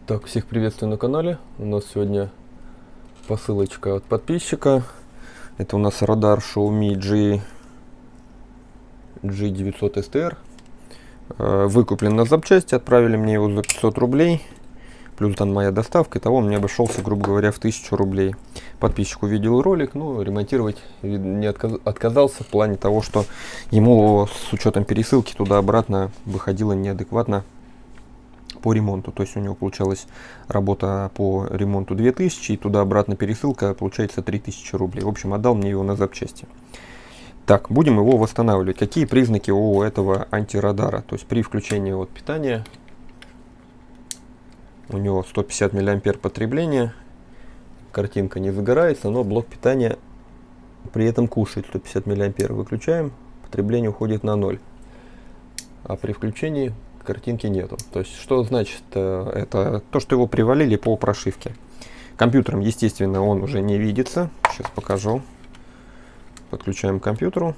Так, всех приветствую на канале. У нас сегодня посылочка от подписчика. Это у нас радар Xiaomi G900 STR. Выкуплен на запчасти, отправили мне его за 500 рублей. Плюс там моя доставка. Итого он мне обошелся, грубо говоря, в 1000 рублей. Подписчик увидел ролик, но ремонтировать не отказался в плане того, что ему с учетом пересылки туда-обратно выходило неадекватно по ремонту. То есть у него получалась работа по ремонту 2000 и туда-обратно пересылка получается 3000 рублей. В общем, отдал мне его на запчасти. Так, будем его восстанавливать. Какие признаки у этого антирадара? То есть при включении от питания у него 150 мА потребления, картинка не загорается, но блок питания при этом кушает 150 мА. Выключаем, потребление уходит на 0. А при включении картинки нету. То есть что значит это? То, что его привалили по прошивке. Компьютером, естественно, он уже не видится. Сейчас покажу. Подключаем к компьютеру.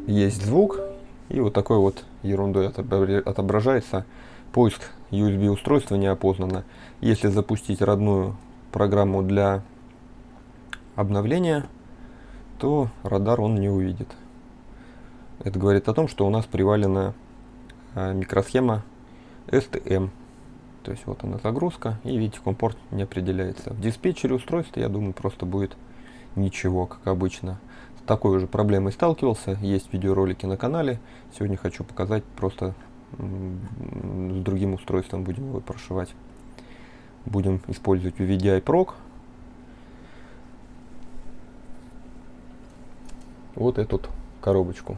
Есть звук. И вот такой вот ерундой отображается. Поиск USB устройства не опознано. Если запустить родную программу для обновления, то радар он не увидит. Это говорит о том, что у нас привалена микросхема STM. То есть вот она загрузка, и видите, компорт не определяется. В диспетчере устройства, я думаю, просто будет ничего, как обычно. С такой уже проблемой сталкивался, есть видеоролики на канале. Сегодня хочу показать просто с другим устройством будем его прошивать. Будем использовать VDI Proc. Вот эту коробочку.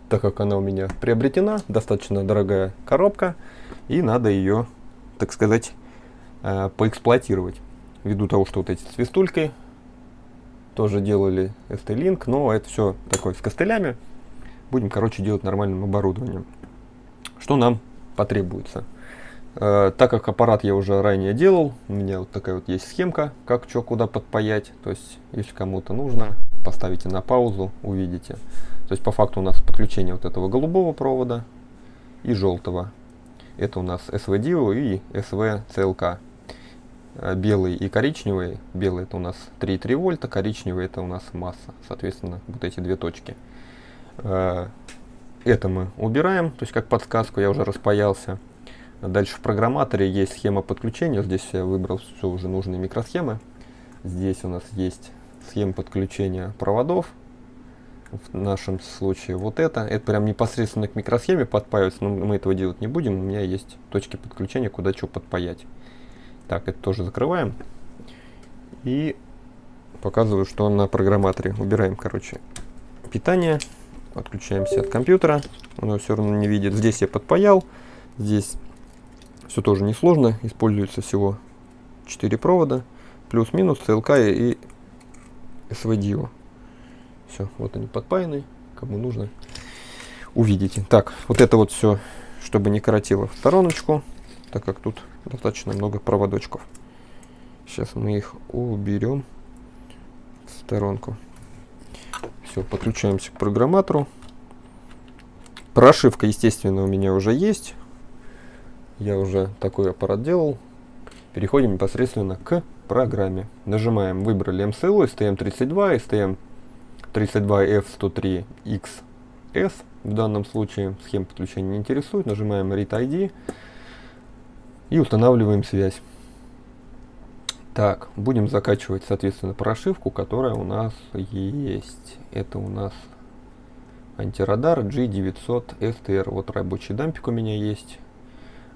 Так как она у меня приобретена, достаточно дорогая коробка, и надо ее, так сказать, поэксплуатировать. Ввиду того, что вот эти свистульки тоже делали ST-Link, но это все такое с костылями. Будем, короче, делать нормальным оборудованием. Что нам потребуется? Так как аппарат я уже ранее делал, у меня вот такая вот есть схемка, как что куда подпаять. То есть, если кому-то нужно, поставите на паузу, увидите. То есть по факту у нас подключение вот этого голубого провода и желтого. Это у нас SV-DIO и SV-CLK. Белый и коричневый. Белый это у нас 3,3 вольта, коричневый это у нас масса. Соответственно, вот эти две точки. Это мы убираем, то есть как подсказку, я уже распаялся. Дальше в программаторе есть схема подключения. Здесь я выбрал все уже нужные микросхемы. Здесь у нас есть схема подключения проводов. В нашем случае вот это прям непосредственно к микросхеме подпаивается, но мы этого делать не будем. У меня есть точки подключения, куда что подпаять. Так, это тоже закрываем. И показываю, что на программаторе. Убираем, короче, питание. Отключаемся от компьютера. Он его все равно не видит. Здесь я подпаял. Здесь все тоже несложно. Используется всего 4 провода. Плюс-минус, CLK и SV-DIO. Все, вот они подпаяны, кому нужно, увидите. Так, вот это вот все, чтобы не коротило, в стороночку, так как тут достаточно много проводочков. Сейчас мы их уберем в сторонку. Все, подключаемся к программатору. Прошивка, естественно, у меня уже есть. Я уже такой аппарат делал. Переходим непосредственно к программе. Нажимаем, выбрали MCU, STM32, STM 32F103XS. В данном случае схема подключения не интересует. Нажимаем Read ID и устанавливаем связь. Так, будем закачивать, соответственно, прошивку, которая у нас есть. Это у нас антирадар G900 STR. Вот рабочий дампик у меня есть.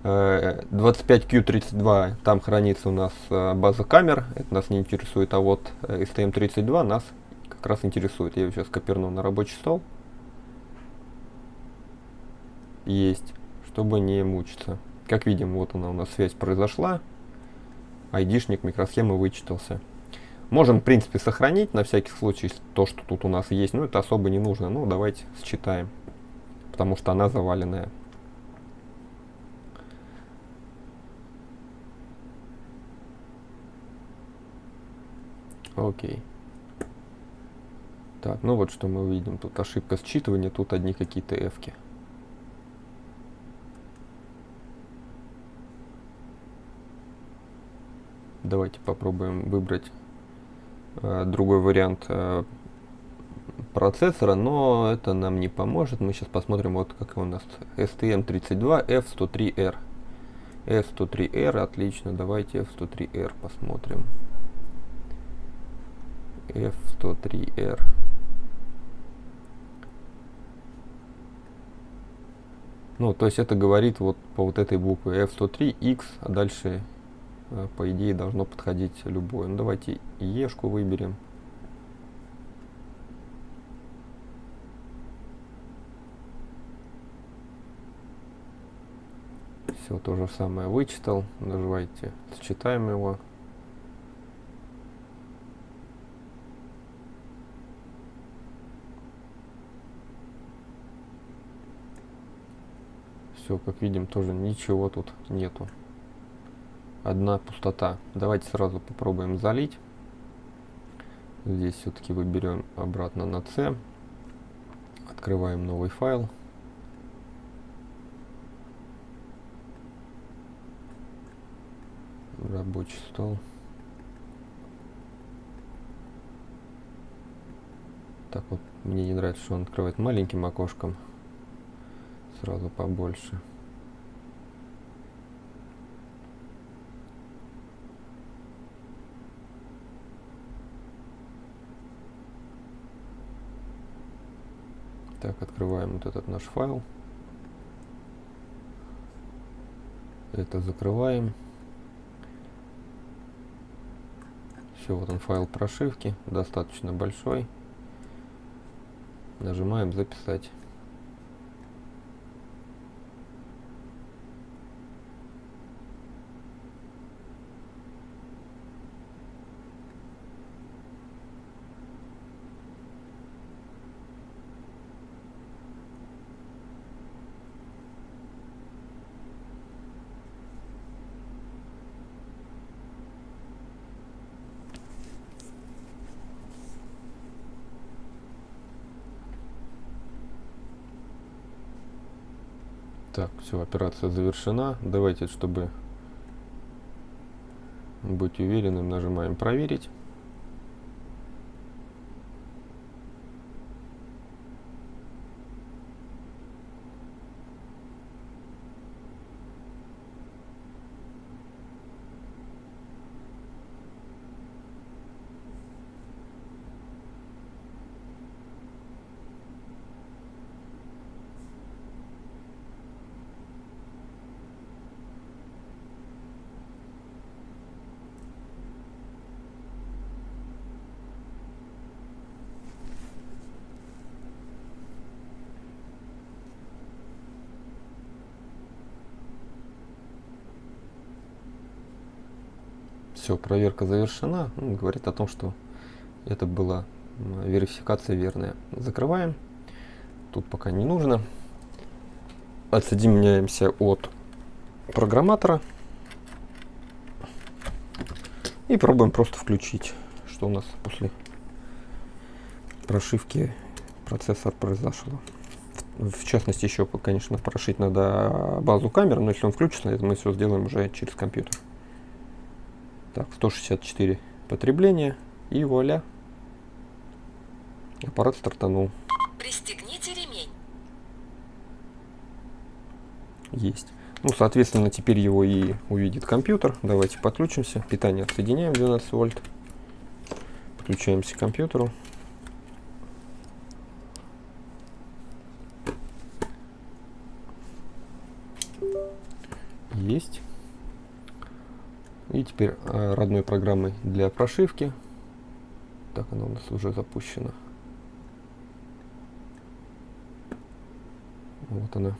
25Q32, там хранится у нас база камер. Это нас не интересует, а вот STM32 нас как раз интересует. Я его сейчас коперну на рабочий стол. Есть, чтобы не мучиться. Как видим, вот она у нас связь произошла. Айдишник микросхемы вычитался. Можем, в принципе, сохранить на всякий случай то, что тут у нас есть. Но это особо не нужно. Ну, давайте считаем. Потому что она заваленная. Окей. Так, ну вот что мы увидим. Тут ошибка считывания, тут одни какие-то эфки. Давайте попробуем выбрать другой вариант процессора, но это нам не поможет. Мы сейчас посмотрим, вот как у нас STM32F103R. F103R, отлично, давайте F103R посмотрим. F103R. Ну, то есть это говорит вот по вот этой букве F103X, а дальше, по идее, должно подходить любое. Ну, давайте Ешку выберем. Все то же самое вычитал. Нажимайте, считаем его. Все, как видим, тоже ничего тут нету. Одна пустота. Давайте сразу попробуем залить. Здесь все-таки выберем обратно на C. Открываем новый файл. Рабочий стол. Так вот, мне не нравится, что он открывает маленьким окошком. Сразу побольше. Так, открываем вот этот наш файл. Это закрываем. Все, вот он файл прошивки, достаточно большой. Нажимаем записать. Так, все, операция завершена. Давайте, чтобы быть уверенным, нажимаем проверить. Все, проверка завершена. Говорит о том, что это была верификация верная. Закрываем. Тут пока не нужно. Отсоединяемся от программатора. И пробуем просто включить, что у нас после прошивки процессор произошло. В частности, еще, конечно, прошить надо базу камер, но если он включится, это мы все сделаем уже через компьютер. Так, 164 потребления, и вуаля, аппарат стартанул. Пристегните ремень. Есть. Ну, соответственно, теперь его и увидит компьютер. Давайте подключимся. Питание отсоединяем 12 вольт. Подключаемся к компьютеру. Есть. И теперь родной программой для прошивки. Так, она у нас уже запущена. Вот она.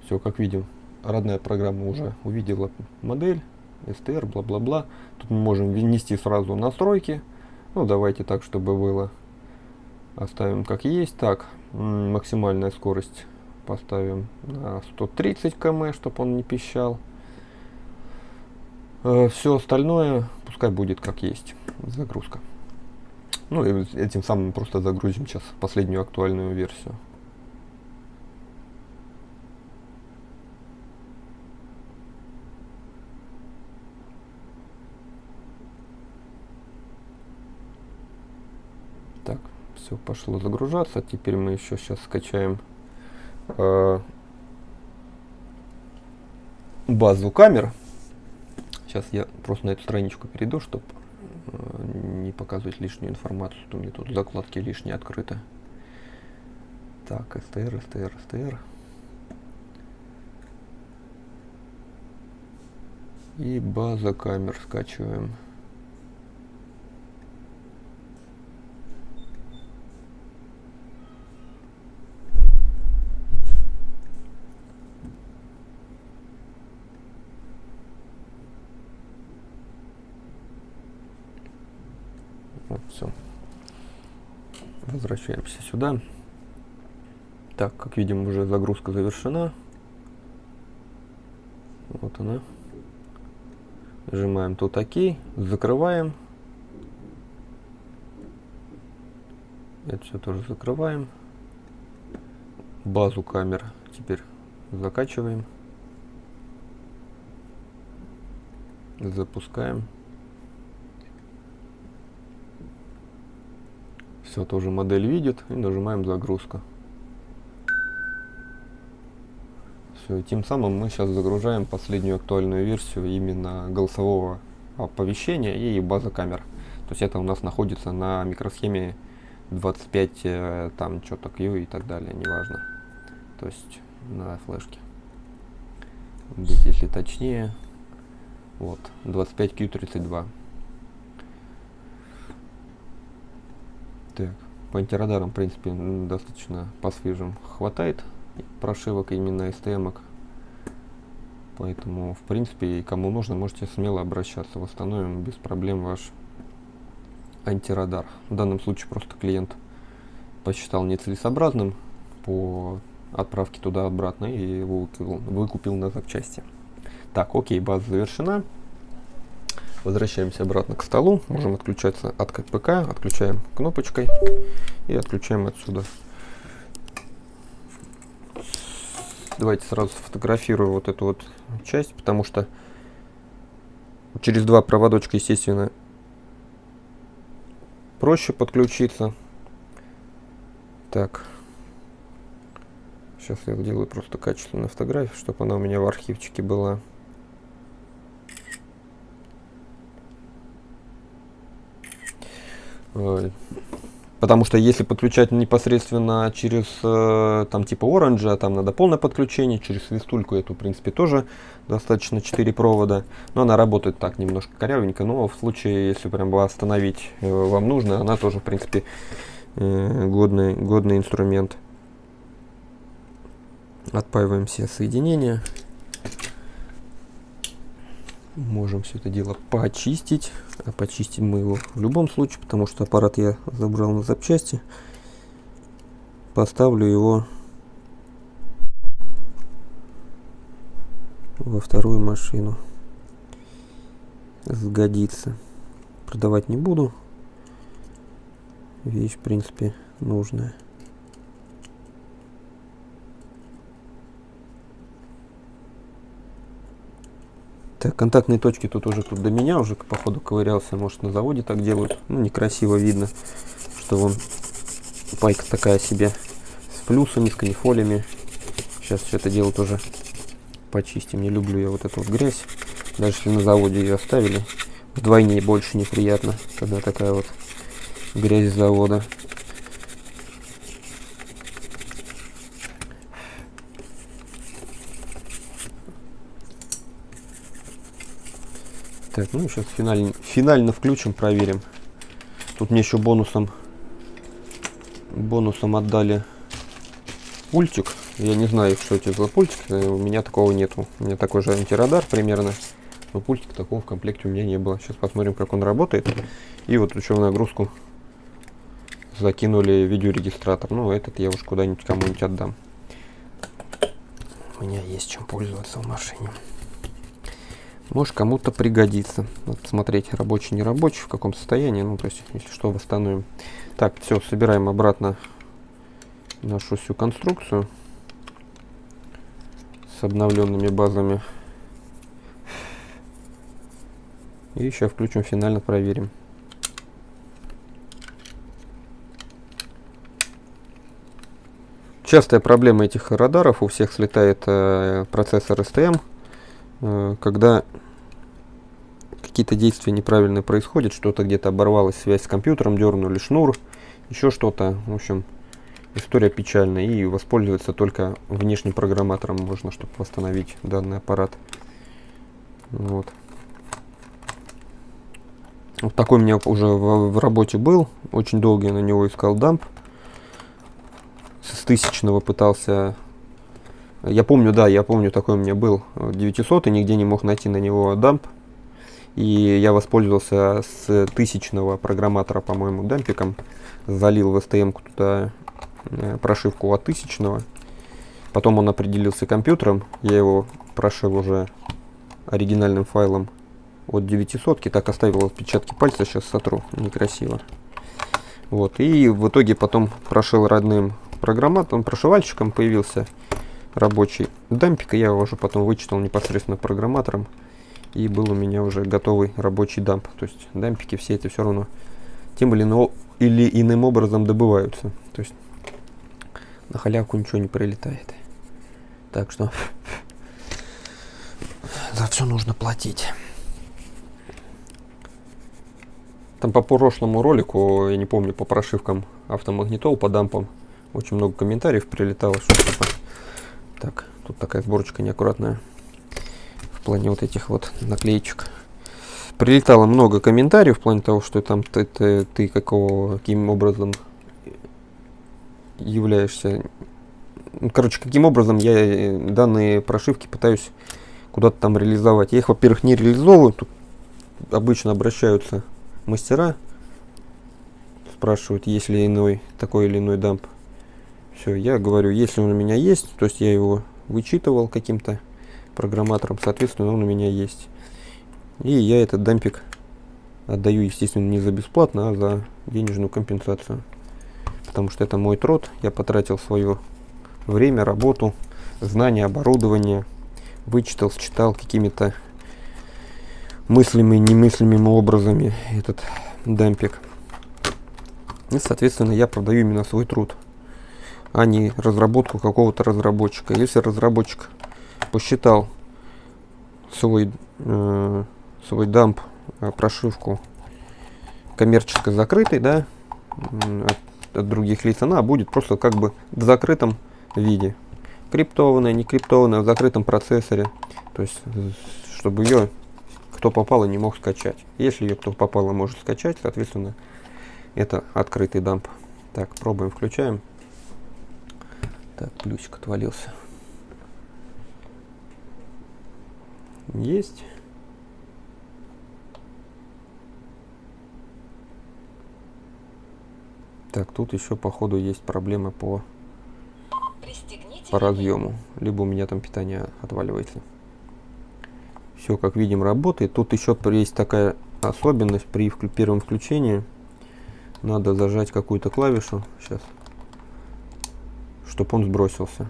Все, как видим, родная программа уже увидела модель, STR, бла-бла-бла. Тут мы можем внести сразу настройки. Ну, давайте так, чтобы было. Оставим как есть. Так, максимальная скорость поставим на 130 км, чтобы он не пищал. Все остальное пускай будет как есть. Загрузка. Ну и этим самым просто загрузим сейчас последнюю актуальную версию. Все пошло загружаться. Теперь мы еще сейчас скачаем базу камер. Сейчас я просто на эту страничку перейду, чтобы не показывать лишнюю информацию. У меня тут закладки лишние открыты. Так, STR. И база камер скачиваем. Вот, все. Возвращаемся сюда. Так, как видим, уже загрузка завершена. Вот она. Нажимаем тут ОК, закрываем. Это все тоже закрываем. Базу камер теперь закачиваем. Запускаем. Все, тоже модель видит. И нажимаем загрузка. Все, и тем самым мы сейчас загружаем последнюю актуальную версию именно голосового оповещения и базы камер. То есть это у нас находится на микросхеме 25, там что-то Q и так далее, неважно. То есть на флешке. Здесь, если точнее, вот, 25Q32. Так, по антирадарам, в принципе, достаточно по свежим хватает прошивок именно STM-ок. Поэтому, в принципе, кому нужно, можете смело обращаться. Восстановим без проблем ваш антирадар. В данном случае просто клиент посчитал нецелесообразным по отправке туда-обратно и его выкупил на запчасти. Так, окей, база завершена. Возвращаемся обратно к столу. Можем отключаться от КПК. Отключаем кнопочкой и отключаем отсюда. Давайте сразу сфотографирую вот эту вот часть, потому что через два проводочка, естественно, проще подключиться. Так, сейчас я сделаю просто качественную фотографию, чтобы она у меня в архивчике была. Потому что если подключать непосредственно через там типа Orange, там надо полное подключение, через свистульку эту в принципе тоже достаточно 4 провода, но она работает так немножко корявенько, но в случае, если прям остановить вам нужно, она тоже в принципе годный инструмент. Отпаиваем все соединения. Можем все это дело почистить. А почистим мы его в любом случае, потому что аппарат я забрал на запчасти. Поставлю его во вторую машину. Сгодится. Продавать не буду. Вещь, в принципе, нужная. Так, контактные точки тут до меня уже походу ковырялся, может на заводе так делают. Ну, некрасиво видно, что вон пайка такая себе с плюсами, с канифолями. Сейчас все это дело тоже почистим. Не люблю я вот эту вот грязь. Даже если на заводе ее оставили, вдвойне больше неприятно, когда такая вот грязь с завода. Так, ну сейчас финально включим, проверим. Тут мне еще бонусом отдали пультик. Я не знаю, что это за пультик. У меня такого нету. У меня такой же антирадар примерно. Но пультика такого в комплекте у меня не было. Сейчас посмотрим, как он работает. И вот еще в нагрузку закинули видеорегистратор. Ну, этот я уж куда-нибудь кому-нибудь отдам. У меня есть чем пользоваться в машине. Может, кому-то пригодится. Надо посмотреть, рабочий, не рабочий, в каком состоянии. Ну, то есть, если что, восстановим. Так, все, собираем обратно нашу всю конструкцию с обновленными базами. И сейчас включим, финально проверим. Частая проблема этих радаров, у всех слетает процессор STM, когда какие-то действия неправильно происходят, что-то где-то оборвалась связь с компьютером, дернули шнур, еще что-то. В общем, история печальная, и воспользоваться только внешним программатором можно, чтобы восстановить данный аппарат. Вот. Вот такой у меня уже в работе был. Очень долго я на него искал дамп. С 1000-го пытался. Я помню, такой у меня был 900, и нигде не мог найти на него дамп. И я воспользовался с 1000-го программатора, по-моему, дампиком. Залил в STM-ку туда прошивку от 1000-го. Потом он определился компьютером. Я его прошил уже оригинальным файлом от 900-ки. Так оставил отпечатки пальца, сейчас сотру. Некрасиво. Вот. И в итоге потом прошил родным программатором, прошивальщиком появился рабочий дампик. И я его уже потом вычитал непосредственно программатором. И был у меня уже готовый рабочий дамп. То есть дампики все эти все равно тем или иным образом добываются. То есть на халявку ничего не прилетает. Так что за все нужно платить. Там по прошлому ролику, я не помню, по прошивкам автомагнитол, по дампам, очень много комментариев прилетало. Что типа. Так, тут такая сборочка неаккуратная. В плане вот этих вот наклеечек. Прилетало много комментариев в плане того, что там ты каким образом являешься. Короче, каким образом я данные прошивки пытаюсь куда-то там реализовать. Я их, во-первых, не реализовываю. Тут обычно обращаются мастера, спрашивают, есть ли такой или иной дамп. Все, я говорю, если он у меня есть, то есть я его вычитывал каким-то программатором, соответственно, он у меня есть. И я этот дампик отдаю, естественно, не за бесплатно, а за денежную компенсацию. Потому что это мой труд, я потратил свое время, работу, знания, оборудование, вычитал, считал какими-то мыслями, немыслимыми образами этот дампик. И, соответственно, я продаю именно свой труд, а не разработку какого-то разработчика. Если разработчик посчитал свой дамп, прошивку коммерчески закрытой, да, от других лиц, она будет просто как бы в закрытом виде. Криптованная, не криптованная, в закрытом процессоре. То есть, чтобы ее кто попало не мог скачать. Если ее кто попало может скачать, соответственно, это открытый дамп. Так, пробуем, включаем. Так, плюсик отвалился. Есть. Так, тут еще походу есть проблемы по разъему. Либо у меня там питание отваливается. Все, как видим, работает. Тут еще есть такая особенность при первом включении. Надо зажать какую-то клавишу. Сейчас. Чтобы он сбросился.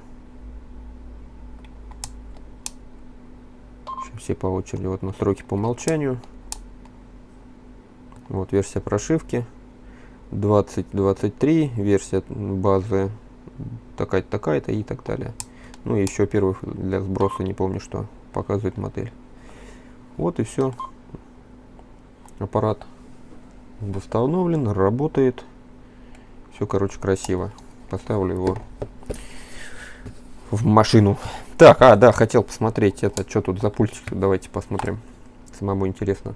Сейчас все по очереди. Вот настройки по умолчанию. Вот версия прошивки. 2023. Версия базы такая-то, такая-то и так далее. Ну и еще первый для сброса, не помню, что показывает модель. Вот и все. Аппарат восстановлен, работает. Все, короче, красиво. Поставлю его в машину. Так, да, хотел посмотреть это, что тут за пультик. Давайте посмотрим. Самому интересно.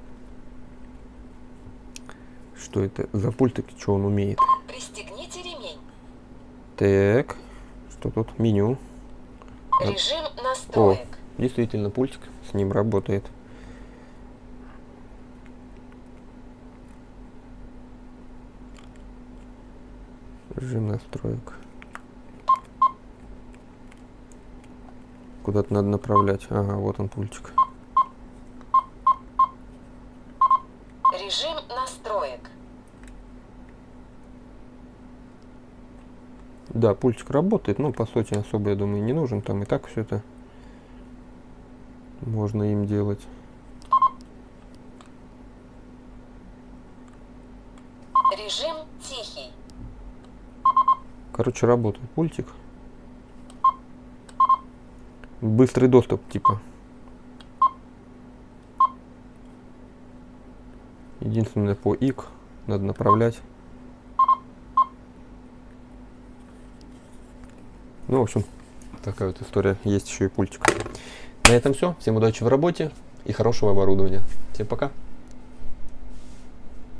Что это за пультик, что он умеет. Пристегните ремень. Так, что тут? Меню. Режим настроек. О, действительно, пультик с ним работает. Режим настроек. Куда-то надо направлять. Ага, вот он пультик. Режим настроек. Да, пультик работает, но по сути особо, я думаю, не нужен. Там и так все это можно им делать. Режим тихий. Короче, работает пультик. быстрый доступ, типа. Единственное, по ик надо направлять. Ну, в общем, такая вот история. Есть еще и пультик. На этом все. Всем удачи в работе и хорошего оборудования. Всем пока.